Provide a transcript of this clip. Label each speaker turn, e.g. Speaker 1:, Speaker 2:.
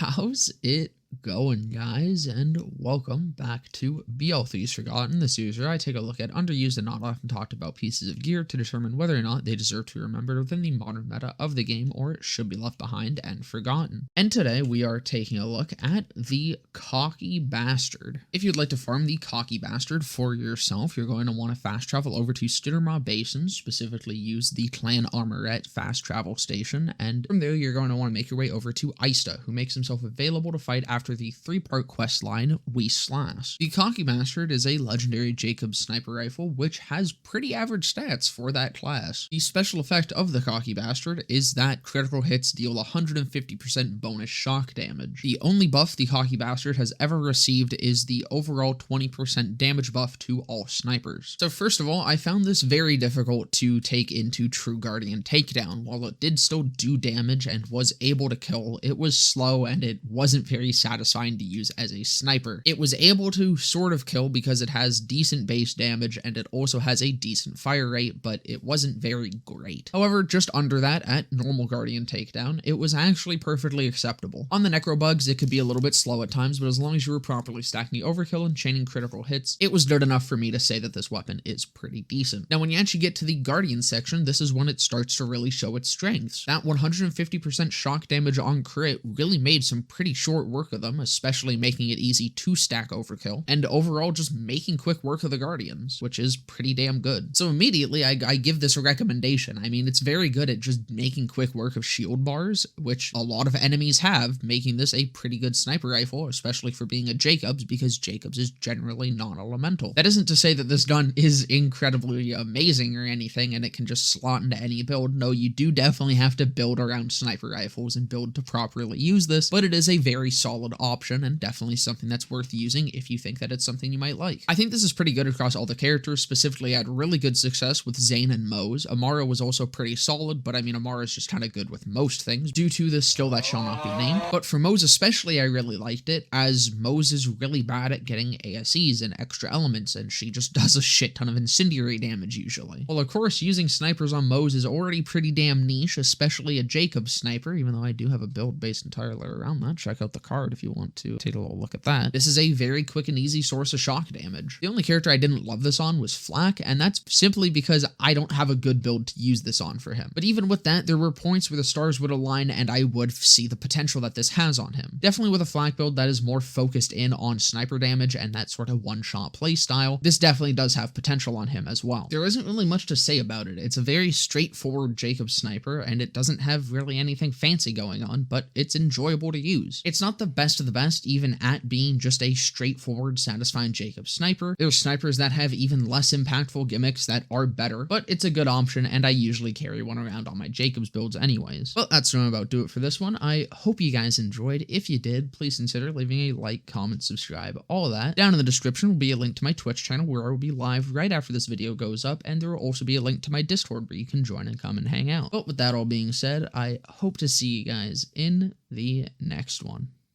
Speaker 1: How's it going, guys, and welcome back to BL3's Forgotten, the series where I take a look at underused and not often talked about pieces of gear to determine whether or not they deserve to be remembered within the modern meta of the game or should be left behind and forgotten. And today we are taking a look at the Cocky Bastard. If you'd like to farm the Cocky Bastard for yourself, you're going to want to fast travel over to Stittermaw Basin, specifically use the Clan Armorette fast travel station, and from there you're going to want to make your way over to Ista, who makes himself available to fight after the three-part quest line, We Slash. The Cocky Bastard is a legendary Jakobs sniper rifle, which has pretty average stats for that class. The special effect of the Cocky Bastard is that critical hits deal 150% bonus shock damage. The only buff the Cocky Bastard has ever received is the overall 20% damage buff to all snipers. So first of all, I found this very difficult to take into True Guardian Takedown. While it did still do damage and was able to kill, it was slow and it wasn't very satisfying to use as a sniper. It was able to sort of kill because it has decent base damage and it also has a decent fire rate, but it wasn't very great. However, just under that, at normal Guardian Takedown, it was actually perfectly acceptable. On the Necro Bugs, it could be a little bit slow at times, but as long as you were properly stacking overkill and chaining critical hits, it was good enough for me to say that this weapon is pretty decent. Now, when you actually get to the Guardian section, this is when it starts to really show its strengths. That 150% shock damage on crit really made some pretty short work of them, especially making it easy to stack overkill, and overall just making quick work of the Guardians, which is pretty damn good. So immediately I give this a recommendation. I mean, it's very good at just making quick work of shield bars, which a lot of enemies have, making this a pretty good sniper rifle, especially for being a Jakobs, because Jakobs is generally non-elemental. That isn't to say that this gun is incredibly amazing or anything, and it can just slot into any build. No, you do definitely have to build around sniper rifles and build to properly use this, but it is a very solid option and definitely something that's worth using if you think that it's something you might like. I think this is pretty good across all the characters. Specifically, I had really good success with Zane and Mose. Amara was also pretty solid, but I mean, Amara is just kind of good with most things due to the skill that shall not be named. But for Mose especially, I really liked it, as Mose is really bad at getting ASEs and extra elements, and she just does a shit ton of incendiary damage usually. Well, of course, using snipers on Mose is already pretty damn niche, especially a Jakob sniper, even though I do have a build based entirely around that. Check out the card if you want to take a little look at that. This is a very quick and easy source of shock damage. The only character I didn't love this on was Flak, and that's simply because I don't have a good build to use this on for him. But even with that, there were points where the stars would align and I would see the potential that this has on him. Definitely with a Flak build that is more focused in on sniper damage and that sort of one-shot play style, this definitely does have potential on him as well. There isn't really much to say about it. It's a very straightforward Jakob sniper, and it doesn't have really anything fancy going on, but it's enjoyable to use. It's not the best of the best, even at being just a straightforward, satisfying Jakob sniper. There's snipers that have even less impactful gimmicks that are better, but it's a good option, and I usually carry one around on my Jakobs builds anyways. Well, that's going to about do it for this one. I hope you guys enjoyed. If you did, please consider leaving a like, comment, subscribe, all of that. Down in the description will be a link to my Twitch channel where I will be live right after this video goes up, and there will also be a link to my Discord where you can join and come and hang out. But with that all being said, I hope to see you guys in the next one.